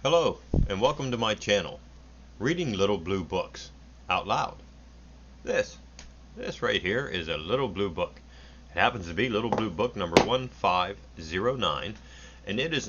Hello, and welcome to my channel, Reading Little Blue Books Out Loud. This right here is a little blue book. It happens to be Little Blue Book number 1509, and it is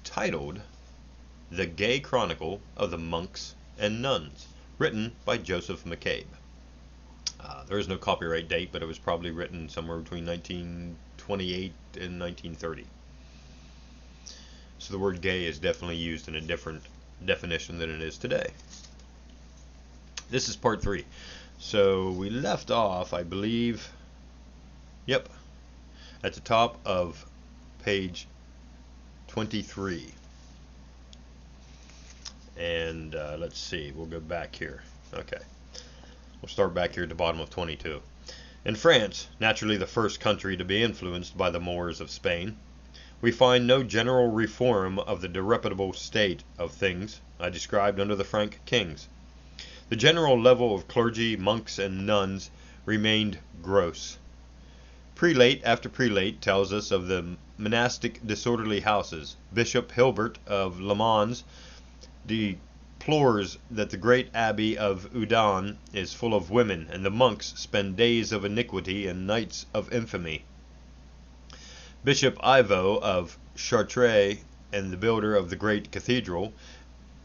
titled The Gay Chronicle of the Monks and Nuns, written by Joseph McCabe. There is no copyright date, but it was probably written somewhere between 1928 and 1930. So the word gay is definitely used in a different definition than it is today. This is part 3. So we left off, I believe, at the top of page 23. And let's see, we'll go back here. Okay. We'll start back here at the bottom of 22. In France, naturally the first country to be influenced by the Moors of Spain, we find no general reform of the disreputable state of things I described under the Frank kings. The general level of clergy, monks, and nuns remained gross. Prelate after prelate tells us of the monastic disorderly houses. Bishop Hilbert of Le Mans deplores that the great abbey of Udon is full of women, and the monks spend days of iniquity and nights of infamy. Bishop Ivo of Chartres, and the builder of the great cathedral,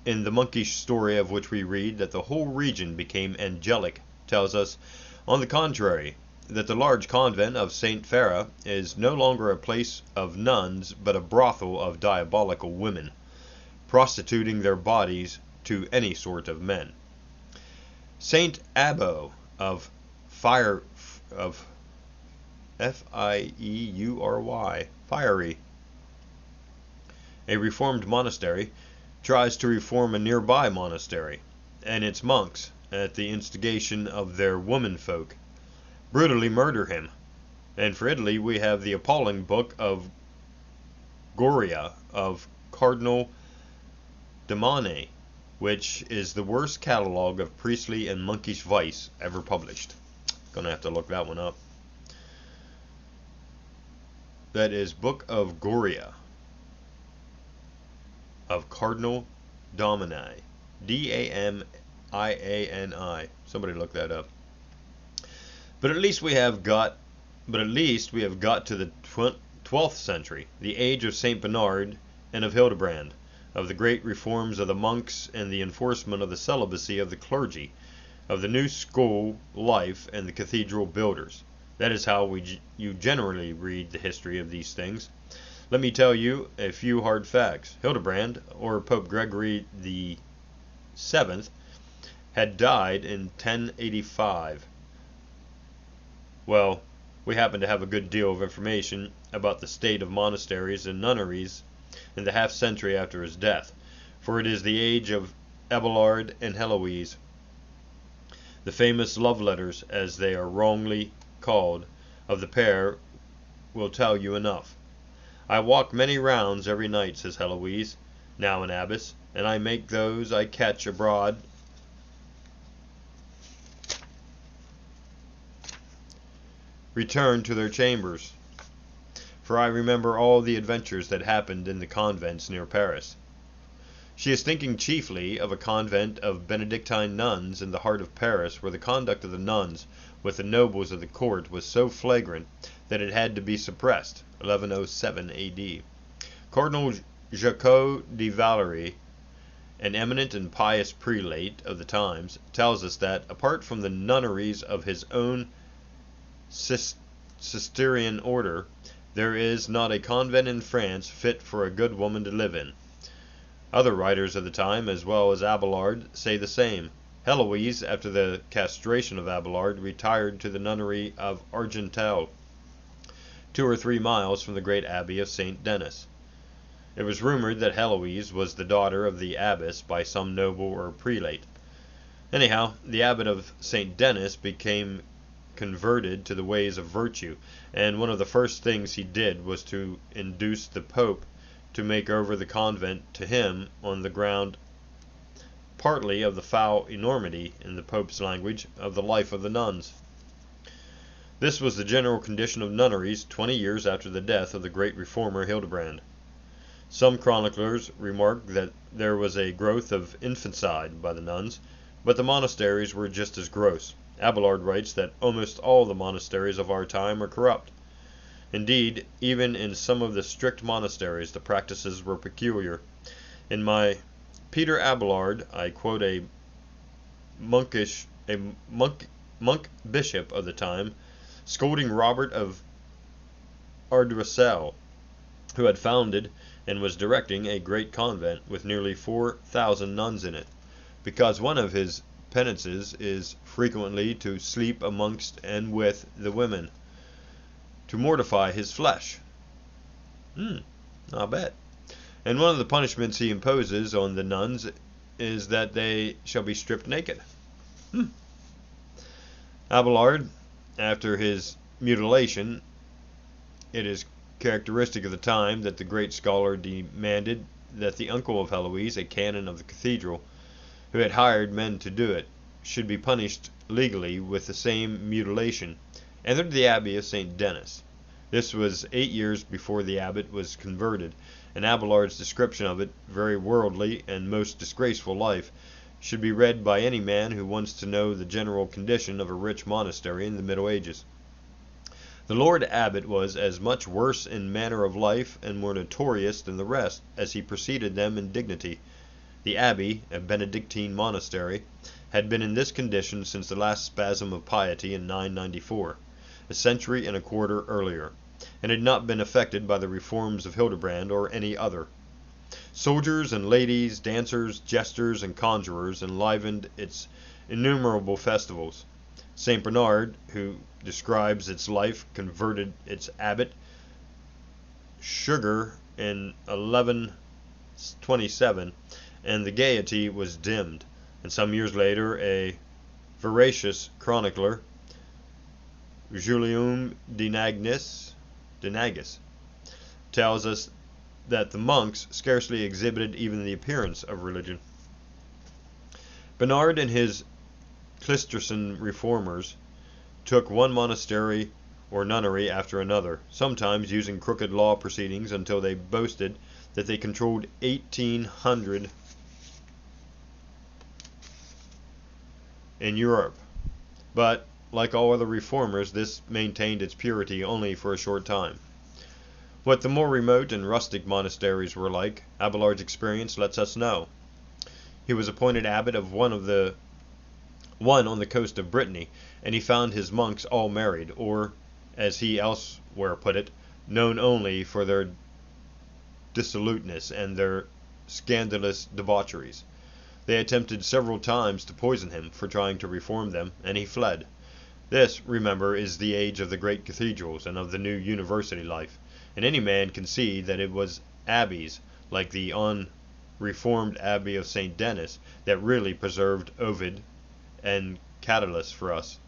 in the monkish story of which we read that the whole region became angelic, tells us, on the contrary, that the large convent of St. Farah is no longer a place of nuns, but a brothel of diabolical women, prostituting their bodies to any sort of men. St. Abbo of F-I-E-U-R-Y, Fiery, a reformed monastery, tries to reform a nearby monastery, and its monks, at the instigation of their womenfolk, brutally murder him. And for Italy we have the appalling book of Goria of Cardinal Demone, which is the worst catalogue of priestly and monkish vice ever published. Gonna have to look that one up. That is Book of Goria of Cardinal Domini, D-A-M-I-A-N-I. Somebody look that up. But at least we have got to the 12th century, the age of Saint Bernard and of Hildebrand, of the great reforms of the monks and the enforcement of the celibacy of the clergy, of the new school life and the cathedral builders. That is how you generally read the history of these things. Let me tell you a few hard facts. Hildebrand, or Pope Gregory the Seventh, had died in 1085. Well, we happen to have a good deal of information about the state of monasteries and nunneries in the half-century after his death, for it is the age of Abelard and Heloise. The famous love letters, as they are wrongly called, of the pair will tell you enough. I walk many rounds every night, says Heloise, now an abbess, and I make those I catch abroad return to their chambers, for I remember all the adventures that happened in the convents near Paris. She is thinking chiefly of a convent of Benedictine nuns in the heart of Paris, where the conduct of the nuns with the nobles of the court was so flagrant that it had to be suppressed, 1107 A.D. Cardinal Jacques de Valery, an eminent and pious prelate of the times, tells us that, apart from the nunneries of his own Cistercian order, there is not a convent in France fit for a good woman to live in. Other writers of the time, as well as Abelard, say the same. Heloise, after the castration of Abelard, retired to the nunnery of Argentel, 2 or 3 miles from the great abbey of St. Denis. It was rumored that Heloise was the daughter of the abbess by some noble or prelate. Anyhow, the abbot of St. Denis became converted to the ways of virtue, and one of the first things he did was to induce the Pope to make over the convent to him on the ground partly of the foul enormity, in the Pope's language, of the life of the nuns. This was the general condition of nunneries 20 years after the death of the great reformer Hildebrand. Some chroniclers remark that there was a growth of infanticide by the nuns, but the monasteries were just as gross. Abelard writes that almost all the monasteries of our time are corrupt. Indeed, even in some of the strict monasteries the practices were peculiar. In my Peter Abelard I quote a monk bishop of the time scolding Robert of Ardressel, who had founded and was directing a great convent with nearly 4,000 nuns in it, because one of his penances is frequently to sleep amongst and with the women, to mortify his flesh. Not bad. And one of the punishments he imposes on the nuns is that they shall be stripped naked. Abelard, after his mutilation, it is characteristic of the time that the great scholar demanded that the uncle of Heloise, a canon of the cathedral, who had hired men to do it, should be punished legally with the same mutilation, entered the abbey of St. Denis. This was 8 years before the abbot was converted, and Abelard's description of it, very worldly and most disgraceful life, should be read by any man who wants to know the general condition of a rich monastery in the Middle Ages. The Lord Abbot was as much worse in manner of life and more notorious than the rest, as he preceded them in dignity. The abbey, a Benedictine monastery, had been in this condition since the last spasm of piety in 994, a century and a quarter earlier, and had not been affected by the reforms of Hildebrand or any other. Soldiers and ladies, dancers, jesters, and conjurers enlivened its innumerable festivals. St. Bernard, who describes its life, converted its abbot Sugar in 1127, and the gaiety was dimmed. And some years later, a veracious chronicler, Guillaume de Nagus, tells us that the monks scarcely exhibited even the appearance of religion. Bernard and his Cistercian reformers took one monastery or nunnery after another, sometimes using crooked law proceedings until they boasted that they controlled 1,800 in Europe. But, like all other reformers, this maintained its purity only for a short time. What the more remote and rustic monasteries were like, Abelard's experience lets us know. He was appointed abbot of one on the coast of Brittany, and he found his monks all married, or, as he elsewhere put it, known only for their dissoluteness and their scandalous debaucheries. They attempted several times to poison him for trying to reform them, and he fled. This, remember, is the age of the great cathedrals and of the new university life, and any man can see that it was abbeys, like the unreformed Abbey of St. Denis, that really preserved Ovid and Catullus for us.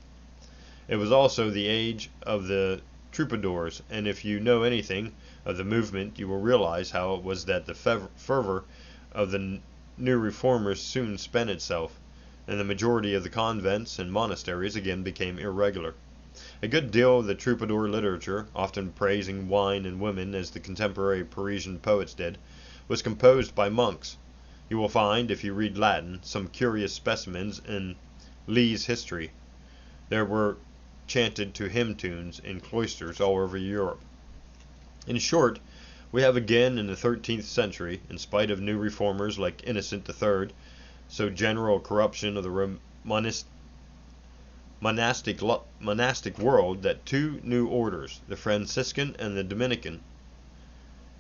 It was also the age of the troubadours, and if you know anything of the movement, you will realize how it was that the fervor of the new reformers soon spent itself, and the majority of the convents and monasteries again became irregular. A good deal of the troubadour literature, often praising wine and women as the contemporary Parisian poets did, was composed by monks. You will find, if you read Latin, some curious specimens in Lee's History. There were chanted to hymn tunes in cloisters all over Europe. In short, we have again in the 13th century, in spite of new reformers like Innocent III, so general corruption of the monastic world, that two new orders, the Franciscan and the Dominican,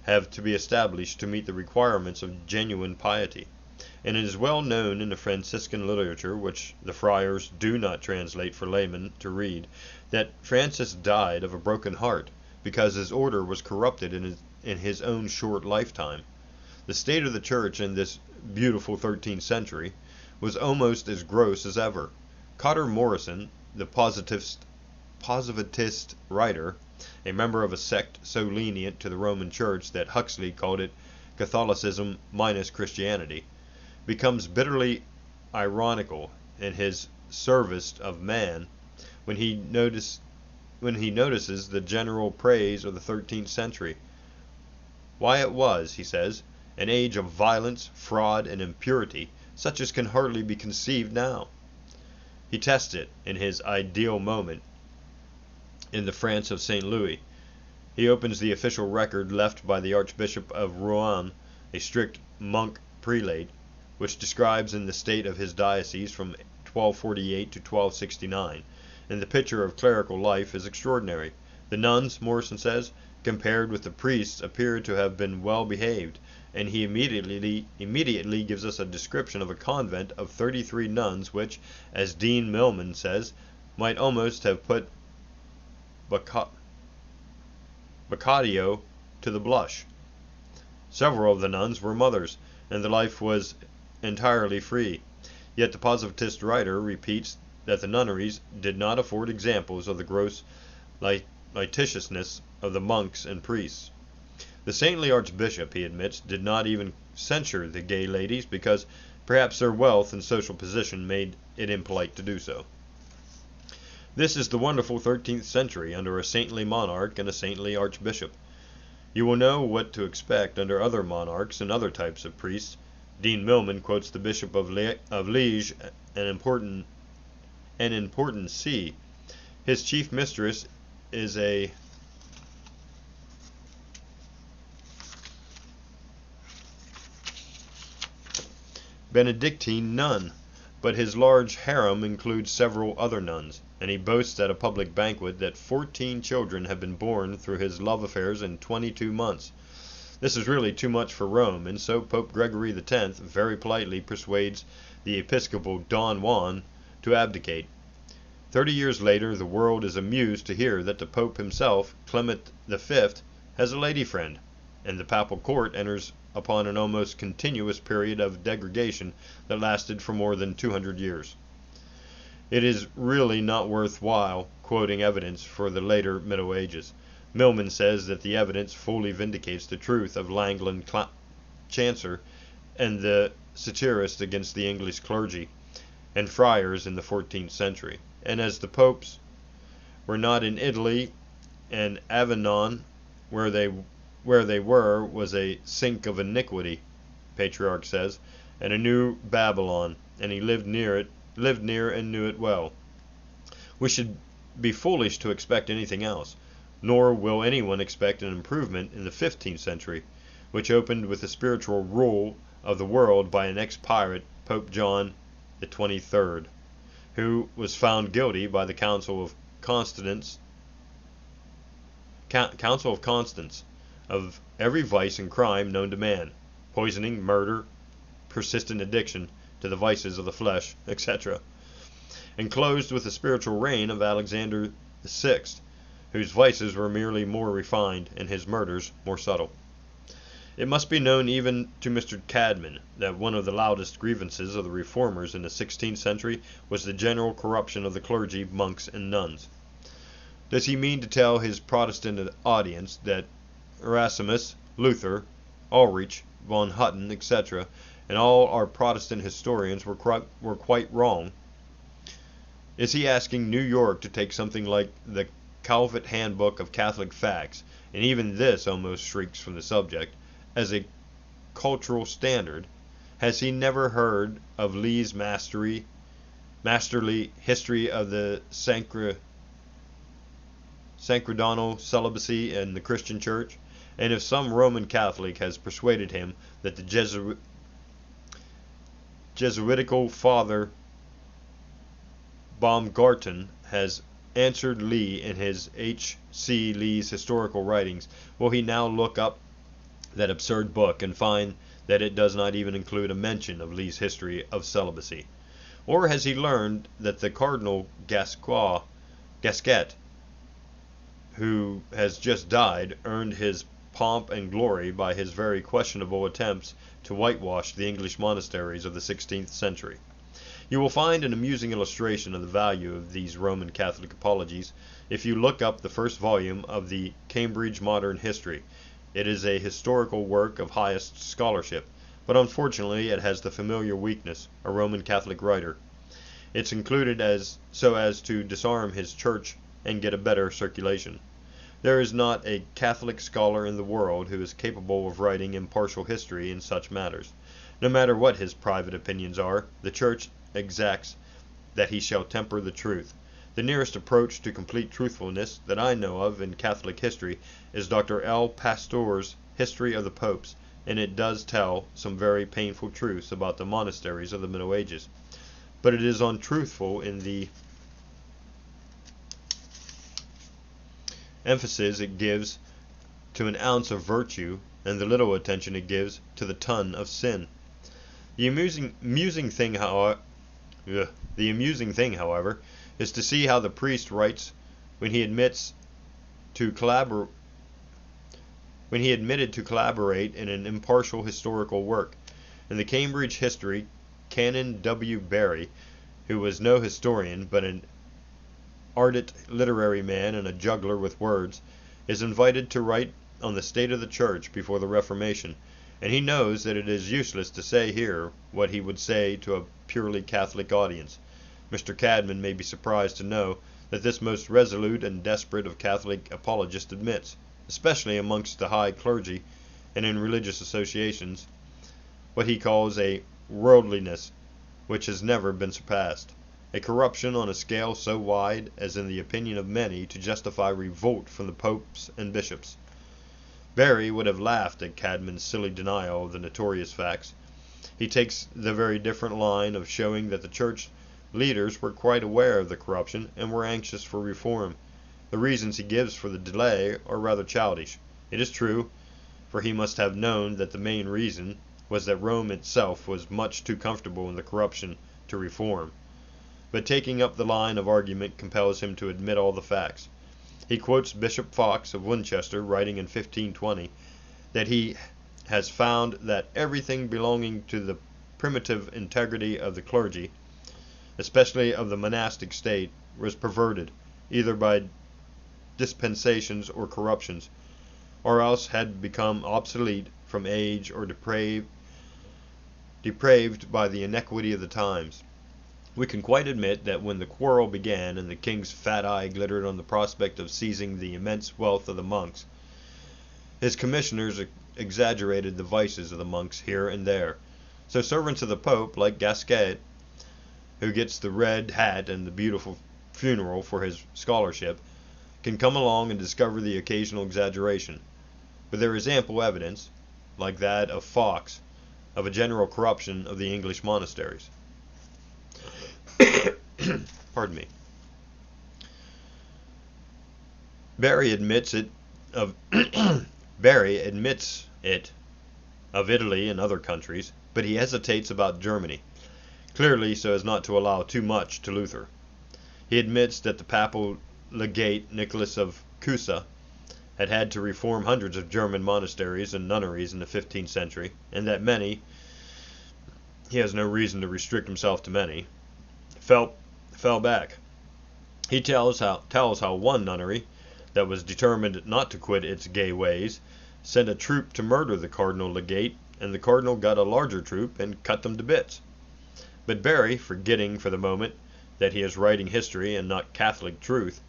have to be established to meet the requirements of genuine piety. And it is well known in the Franciscan literature, which the friars do not translate for laymen to read, that Francis died of a broken heart, because his order was corrupted in his own short lifetime. The state of the church in this beautiful 13th century was almost as gross as ever. Cotter Morrison, the positivist writer, a member of a sect so lenient to the Roman Church that Huxley called it Catholicism minus Christianity, becomes bitterly ironical in his Service of Man when he notices the general praise of the 13th century. Why, it was, he says, an age of violence, fraud, and impurity, such as can hardly be conceived now. He tests it in his ideal moment in the France of St. Louis. He opens the official record left by the Archbishop of Rouen, a strict monk prelate, which describes in the state of his diocese from 1248 to 1269, and the picture of clerical life is extraordinary. The nuns, Morrison says, compared with the priests, appeared to have been well behaved, and he immediately gives us a description of a convent of 33 nuns, which, as Dean Milman says, might almost have put Boccaccio to the blush. Several of the nuns were mothers, and the life was entirely free. Yet the positivist writer repeats that the nunneries did not afford examples of the gross licentiousness of the monks and priests. The saintly archbishop, he admits, did not even censure the gay ladies because perhaps their wealth and social position made it impolite to do so. This is the wonderful 13th century under a saintly monarch and a saintly archbishop. You will know what to expect under other monarchs and other types of priests. Dean Milman quotes the Bishop of Liege, an important see. His chief mistress is a Benedictine nun, but his large harem includes several other nuns, and he boasts at a public banquet that 14 children have been born through his love affairs in 22 months. This is really too much for Rome, and so Pope Gregory X very politely persuades the Episcopal Don Juan to abdicate. 30 years later, the world is amused to hear that the Pope himself, Clement V, has a lady friend, and the papal court enters upon an almost continuous period of degradation that lasted for more than 200 years. It is really not worth while quoting evidence for the later Middle Ages. Milman says that the evidence fully vindicates the truth of Langland Chancer and the satirist against the English clergy and friars in the 14th century. And as the popes were not in Italy, and Avignon, where they were, was a sink of iniquity, Patriarch says, and a new Babylon, and he lived near and knew it well. We should be foolish to expect anything else, nor will anyone expect an improvement in the 15th century, which opened with the spiritual rule of the world by an ex-pirate, Pope John the 23rd, who was found guilty by the Council of Constance of every vice and crime known to man, poisoning, murder, persistent addiction to the vices of the flesh, etc., and closed with the spiritual reign of Alexander VI, whose vices were merely more refined and his murders more subtle. It must be known even to Mr. Cadman that one of the loudest grievances of the reformers in the 16th century was the general corruption of the clergy, monks, and nuns. Does he mean to tell his Protestant audience that Erasmus, Luther, Ulrich, von Hutten, etc., and all our Protestant historians were quite wrong? Is he asking New York to take something like the Calvet Handbook of Catholic Facts, and even this almost shrieks from the subject, as a cultural standard? Has he never heard of Lee's masterly history of the Sacerdonal celibacy in the Christian Church? And if some Roman Catholic has persuaded him that the Jesuitical Father Baumgarten has answered Lee in his H. C. Lee's historical writings, will he now look up that absurd book and find that it does not even include a mention of Lee's history of celibacy? Or has he learned that the Cardinal Gasquet, who has just died, earned his pomp and glory by his very questionable attempts to whitewash the English monasteries of the 16th century? You will find an amusing illustration of the value of these Roman Catholic apologies if you look up the first volume of the Cambridge Modern History. It is a historical work of highest scholarship, but unfortunately it has the familiar weakness, a Roman Catholic writer. It's included so as to disarm his church and get a better circulation. There is not a Catholic scholar in the world who is capable of writing impartial history in such matters. No matter what his private opinions are, the Church exacts that he shall temper the truth. The nearest approach to complete truthfulness that I know of in Catholic history is Dr. L. Pasteur's History of the Popes, and it does tell some very painful truths about the monasteries of the Middle Ages. But it is untruthful in the emphasis it gives to an ounce of virtue and the little attention it gives to the ton of sin. The amusing thing, however, is to see how the priest writes when he admitted to collaborate in an impartial historical work. In the Cambridge History, Canon W. Barry, who was no historian but an ardent literary man and a juggler with words, is invited to write on the state of the Church before the Reformation, and he knows that it is useless to say here what he would say to a purely Catholic audience. Mr. Cadman may be surprised to know that this most resolute and desperate of Catholic apologists admits, especially amongst the high clergy and in religious associations, what he calls a worldliness which has never been surpassed, a corruption on a scale so wide as in the opinion of many to justify revolt from the popes and bishops. Barry would have laughed at Cadman's silly denial of the notorious facts. He takes the very different line of showing that the church leaders were quite aware of the corruption and were anxious for reform. The reasons he gives for the delay are rather childish. It is true, for he must have known that the main reason was that Rome itself was much too comfortable in the corruption to reform. But taking up the line of argument compels him to admit all the facts. He quotes Bishop Fox of Winchester, writing in 1520, that he has found that everything belonging to the primitive integrity of the clergy, especially of the monastic state, was perverted, either by dispensations or corruptions, or else had become obsolete from age or depraved by the iniquity of the times. We can quite admit that when the quarrel began and the king's fat eye glittered on the prospect of seizing the immense wealth of the monks, his commissioners exaggerated the vices of the monks here and there. So servants of the Pope, like Gasquet, who gets the red hat and the beautiful funeral for his scholarship, can come along and discover the occasional exaggeration. But there is ample evidence, like that of Fox, of a general corruption of the English monasteries. Pardon me. Barry admits it of Italy and other countries, but he hesitates about Germany, clearly so as not to allow too much to Luther. He admits that the papal legate Nicholas of Cusa had to reform hundreds of German monasteries and nunneries in the 15th century, and that many, he has no reason to restrict himself to many, fell back. He tells how one nunnery that was determined not to quit its gay ways sent a troop to murder the cardinal legate, and the cardinal got a larger troop and cut them to bits. But Barry, forgetting for the moment that he is writing history and not Catholic truth,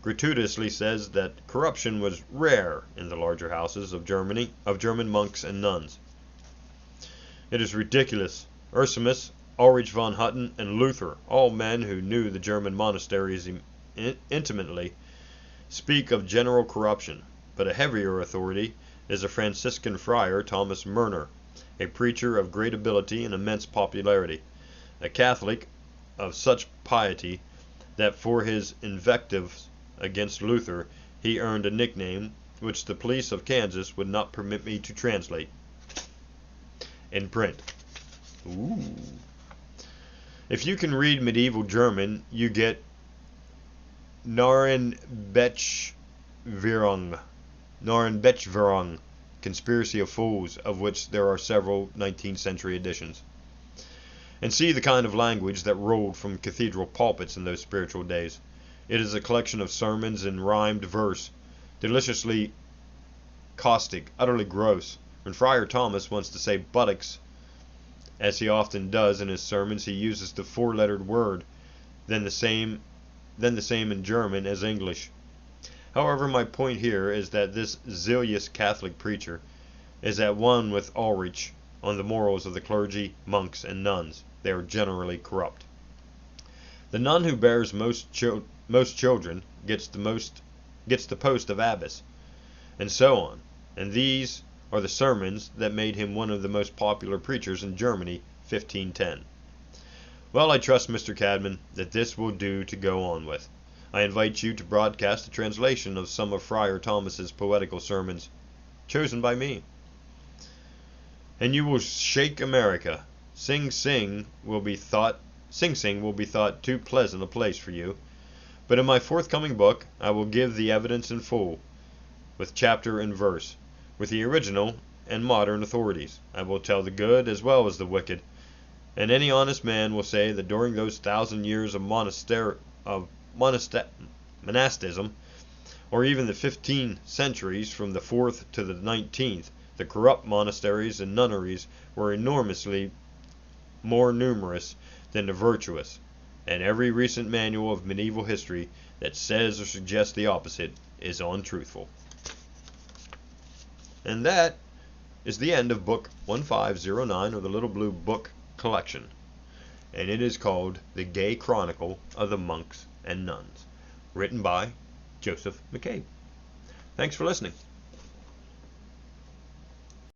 gratuitously says that corruption was rare in the larger houses of German monks and nuns. It is ridiculous. Ursimus, Ulrich von Hutten, and Luther, all men who knew the German monasteries intimately, speak of general corruption, but a heavier authority is a Franciscan friar, Thomas Murner, a preacher of great ability and immense popularity, a Catholic of such piety that for his invectives against Luther he earned a nickname which the police of Kansas would not permit me to translate in print. Ooh. If you can read medieval German, you get Narrenbechverung, Conspiracy of Fools, of which there are several 19th century editions. And see the kind of language that rolled from cathedral pulpits in those spiritual days. It is a collection of sermons in rhymed verse, deliciously caustic, utterly gross. When Friar Thomas wants to say buttocks, as he often does in his sermons, he uses the four-lettered word, then the same in German as English. However, my point here is that this zealous Catholic preacher is at one with Ulrich on the morals of the clergy, monks, and nuns. They are generally corrupt. The nun who bears most children gets the post of abbess, and so on. And these are the sermons that made him one of the most popular preachers in Germany, 1510. Well, I trust, Mr. Cadman, that this will do to go on with. I invite you to broadcast a translation of some of Friar Thomas's poetical sermons, chosen by me. And you will shake America. Sing Sing will be thought too pleasant a place for you. But in my forthcoming book I will give the evidence in full, with chapter and verse, with the original and modern authorities. I will tell the good as well as the wicked, and any honest man will say that during those 1,000 years of monasticism, or even the 15 centuries from the 4th to the 19th, the corrupt monasteries and nunneries were enormously more numerous than the virtuous, and every recent manual of medieval history that says or suggests the opposite is untruthful. And that is the end of book 1509 of the Little Blue Book collection, and it is called The Gay Chronicle of the Monks and Nuns, written by Joseph McCabe. Thanks for listening.